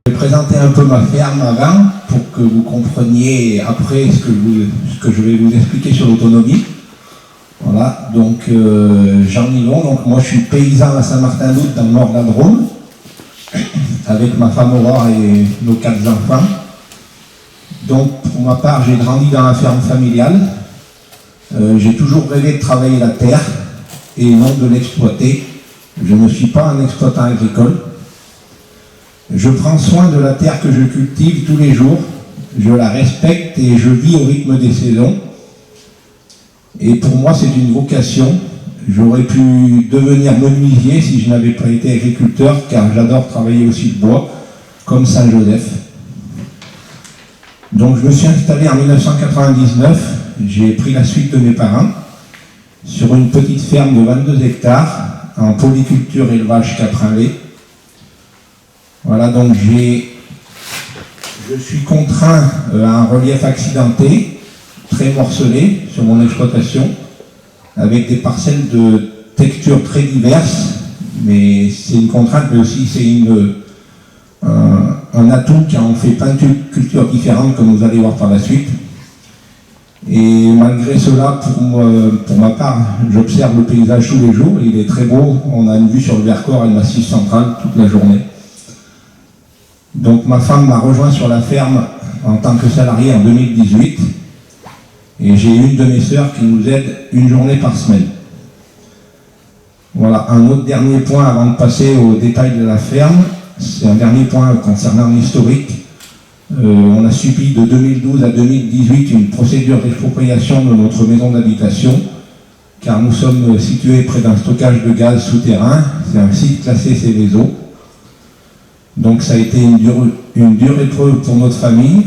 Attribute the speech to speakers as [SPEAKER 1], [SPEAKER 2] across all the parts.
[SPEAKER 1] Je vais présenter un peu ma ferme avant pour que vous compreniez après ce que je vais vous expliquer sur l'autonomie. Voilà, donc Jean Nilon, donc moi je suis paysan à Saint-Martin-d'Out dans le nord de la Drôme, avec ma femme Aurore et nos 4 enfants. Donc pour ma part, j'ai grandi dans la ferme familiale. J'ai toujours rêvé de travailler la terre et non de l'exploiter. Je ne suis pas un exploitant agricole. Je prends soin de la terre que je cultive tous les jours. Je la respecte et je vis au rythme des saisons. Et pour moi, c'est une vocation. J'aurais pu devenir menuisier si je n'avais pas été agriculteur, car j'adore travailler aussi le bois, comme Saint-Joseph. Donc je me suis installé en 1999. J'ai pris la suite de mes parents sur une petite ferme de 22 hectares en polyculture élevage caprin-lait. Voilà, donc je suis contraint à un relief accidenté, très morcelé sur mon exploitation, avec des parcelles de textures très diverses, mais c'est une contrainte, mais aussi c'est un atout car on fait plein de cultures différentes, comme vous allez voir par la suite. Et malgré cela, pour ma part, j'observe le paysage tous les jours, il est très beau, on a une vue sur le Vercors et le Massif central toute la journée. Donc ma femme m'a rejoint sur la ferme en tant que salarié en 2018, et j'ai une de mes sœurs qui nous aide une journée par semaine. Voilà, un autre dernier point avant de passer aux détails de la ferme, c'est un dernier point concernant l'historique. On a subi de 2012 à 2018 une procédure d'expropriation de notre maison d'habitation, car nous sommes situés près d'un stockage de gaz souterrain, c'est un site classé Céveso. Donc ça a été une dure épreuve pour notre famille,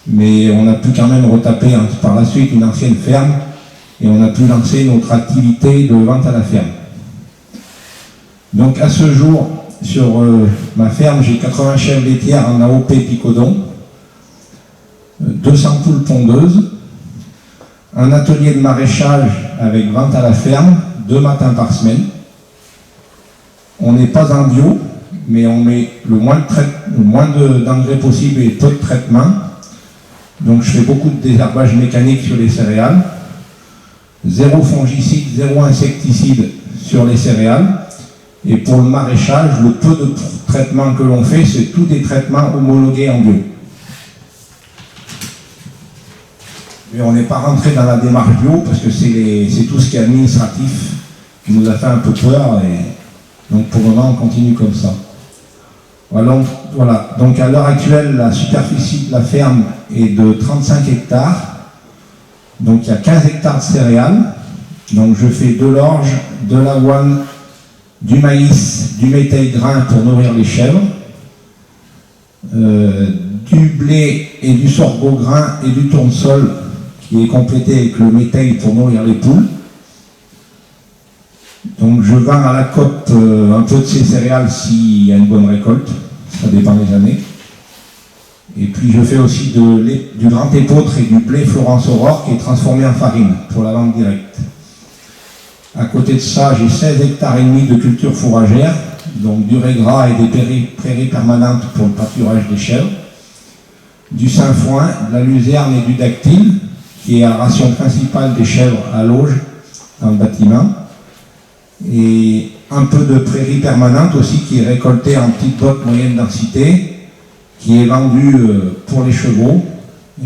[SPEAKER 1] mais on a pu quand même retaper par la suite une ancienne ferme, et on a pu lancer notre activité de vente à la ferme. Donc à ce jour, sur ma ferme, j'ai 80 chèvres laitières en AOP Picodon, 200 poules pondeuses, un atelier de maraîchage avec vente à la ferme, 2 matins par semaine. On n'est pas en bio, mais on met le moins d'engrais possible et peu de traitement. Donc je fais beaucoup de désherbage mécanique sur les céréales, 0 fongicide, 0 insecticide sur les céréales. Et pour le maraîchage, le peu de traitements que l'on fait, c'est tous des traitements homologués en bio. Mais on n'est pas rentré dans la démarche bio parce que c'est tout ce qui est administratif qui nous a fait un peu peur. Et donc pour le moment, on continue comme ça. Voilà. Donc à l'heure actuelle, la superficie de la ferme est de 35 hectares. Donc il y a 15 hectares de céréales. Donc je fais de l'orge, de l'avoine, du maïs, du métail grain pour nourrir les chèvres, du blé et du sorgho grain et du tournesol qui est complété avec le métail pour nourrir les poules. Donc je vends à la COP un peu de ces céréales s'il y a une bonne récolte, ça dépend des années. Et puis je fais aussi du grand épeautre et du blé Florence Aurore qui est transformé en farine pour la vente directe. À côté de ça, j'ai 16 hectares et demi de culture fourragère, donc du régras et des prairies permanentes pour le pâturage des chèvres, du sainfoin, de la luzerne et du dactyle, qui est la ration principale des chèvres à l'auge dans le bâtiment, et un peu de prairie permanente aussi qui est récoltée en petites bottes moyenne densité, qui est vendue pour les chevaux,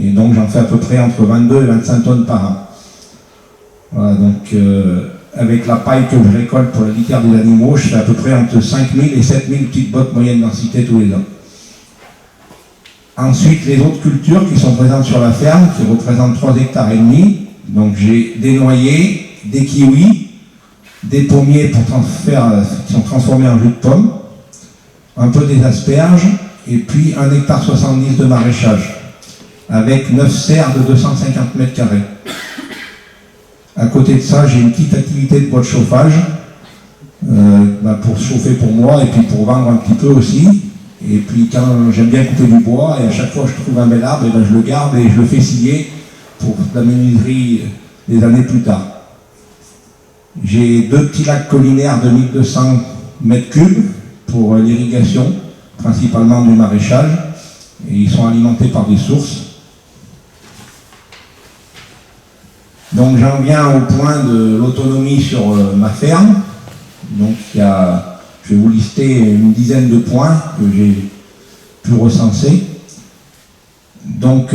[SPEAKER 1] et donc j'en fais à peu près entre 22 et 25 tonnes par an. Voilà, donc avec la paille que je récolte pour la litière des animaux, je fais à peu près entre 5000 et 7000 petites bottes moyenne densité tous les ans. Ensuite, les autres cultures qui sont présentes sur la ferme, qui représentent 3 hectares et demi. Donc j'ai des noyers, des kiwis, des pommiers qui sont transformés en jus de pomme, un peu des asperges, et puis 1,70 hectare de maraîchage, avec 9 serres de 250 mètres carrés. À côté de ça, j'ai une petite activité de bois de chauffage, pour chauffer pour moi et puis pour vendre un petit peu aussi. Et puis quand j'aime bien couper du bois, et à chaque fois que je trouve un bel arbre, je le garde et je le fais scier pour la menuiserie des années plus tard. J'ai 2 petits lacs collinaires de 1200 mètres cubes pour l'irrigation, principalement du maraîchage, et ils sont alimentés par des sources. Donc j'en viens au point de l'autonomie sur ma ferme. Donc je vais vous lister une dizaine de points que j'ai pu recenser. Donc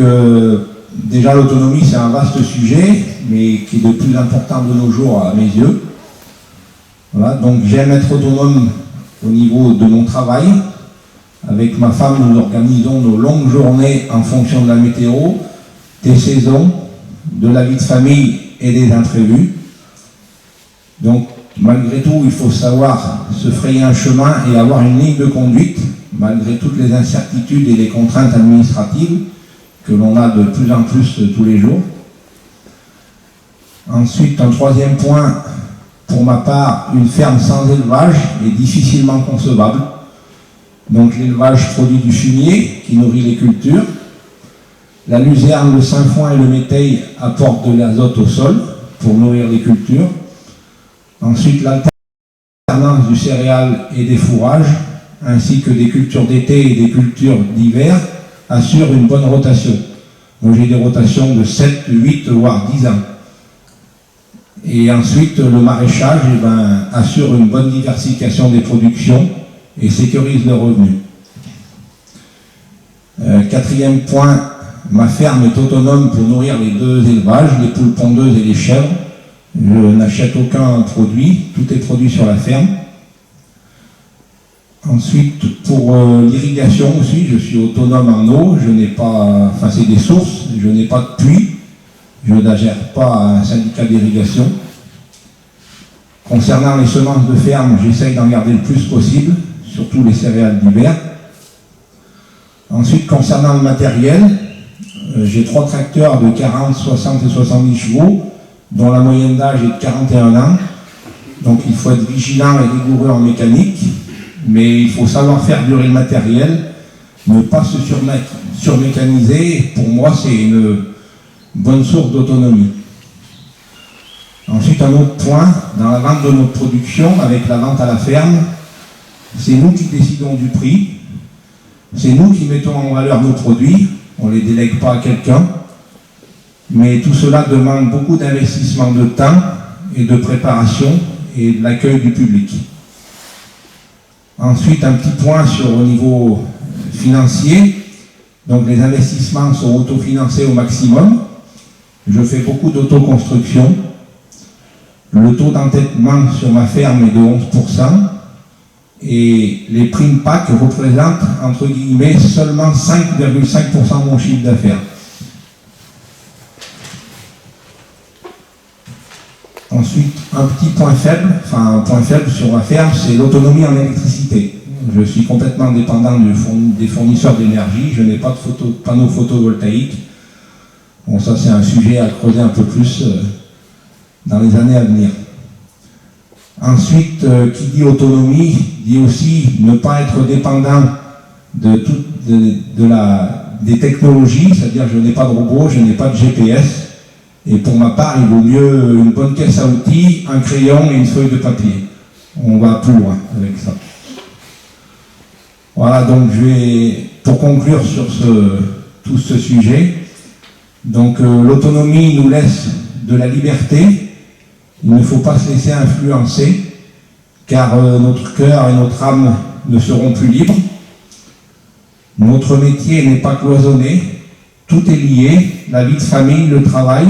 [SPEAKER 1] déjà l'autonomie c'est un vaste sujet, mais qui est de plus important de nos jours à mes yeux. Voilà, donc j'aime être autonome au niveau de mon travail. Avec ma femme, nous organisons nos longues journées en fonction de la météo, des saisons, de la vie de famille et des imprévus. Donc malgré tout, il faut savoir se frayer un chemin et avoir une ligne de conduite, malgré toutes les incertitudes et les contraintes administratives que l'on a de plus en plus tous les jours. Ensuite, un troisième point, pour ma part, une ferme sans élevage est difficilement concevable. Donc l'élevage produit du fumier qui nourrit les cultures. La luzerne, le sainfoin et le méteil apportent de l'azote au sol pour nourrir les cultures. Ensuite, l'alternance du céréal et des fourrages, ainsi que des cultures d'été et des cultures d'hiver, assure une bonne rotation. Donc j'ai des rotations de 7, 8, voire 10 ans. Et ensuite, le maraîchage assure une bonne diversification des productions et sécurise le revenu. Quatrième point, ma ferme est autonome pour nourrir les deux élevages, les poules pondeuses et les chèvres. Je n'achète aucun produit, tout est produit sur la ferme. Ensuite, pour l'irrigation aussi, je suis autonome en eau, c'est des sources, je n'ai pas de puits, je n'adhère pas à un syndicat d'irrigation. Concernant les semences de ferme, j'essaye d'en garder le plus possible, surtout les céréales d'hiver. Ensuite, concernant le matériel, j'ai 3 tracteurs de 40, 60 et 70 chevaux, dont la moyenne d'âge est de 41 ans. Donc il faut être vigilant et rigoureux en mécanique, mais il faut savoir faire durer le matériel, ne pas se surmécaniser. Pour moi, c'est une bonne source d'autonomie. Ensuite, un autre point, dans la vente de notre production, avec la vente à la ferme, c'est nous qui décidons du prix, c'est nous qui mettons en valeur nos produits, on ne les délègue pas à quelqu'un, mais tout cela demande beaucoup d'investissement de temps et de préparation et de l'accueil du public. Ensuite, un petit point au niveau financier. Donc les investissements sont autofinancés au maximum. Je fais beaucoup d'autoconstruction. Le taux d'endettement sur ma ferme est de 11%. Et les primes PAC représentent, entre guillemets, seulement 5,5% de mon chiffre d'affaires. Ensuite, un point faible sur ma ferme, c'est l'autonomie en électricité. Je suis complètement dépendant des fournisseurs d'énergie, je n'ai pas de panneaux photovoltaïques. Bon, ça c'est un sujet à creuser un peu plus dans les années à venir. Ensuite, qui dit autonomie, dit aussi ne pas être dépendant des technologies, c'est-à-dire je n'ai pas de robot, je n'ai pas de GPS. Et pour ma part, il vaut mieux une bonne caisse à outils, un crayon et une feuille de papier. On va plus loin avec ça. Voilà, donc pour conclure sur tout ce sujet, donc l'autonomie nous laisse de la liberté. Il ne faut pas se laisser influencer, car notre cœur et notre âme ne seront plus libres. Notre métier n'est pas cloisonné, tout est lié, la vie de famille, le travail,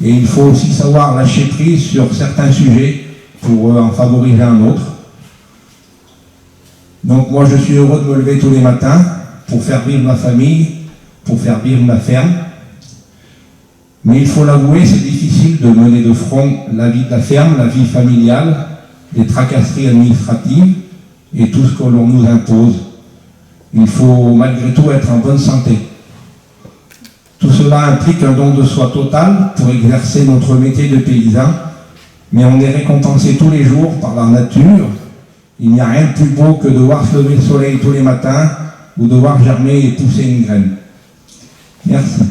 [SPEAKER 1] et il faut aussi savoir lâcher prise sur certains sujets pour en favoriser un autre. Donc moi je suis heureux de me lever tous les matins pour faire vivre ma famille, pour faire vivre ma ferme. Mais il faut l'avouer, c'est difficile de mener de front la vie de la ferme, la vie familiale, les tracasseries administratives et tout ce que l'on nous impose. Il faut malgré tout être en bonne santé. Tout cela implique un don de soi total pour exercer notre métier de paysan, mais on est récompensé tous les jours par la nature. Il n'y a rien de plus beau que de voir se lever le soleil tous les matins ou de voir germer et pousser une graine. Merci.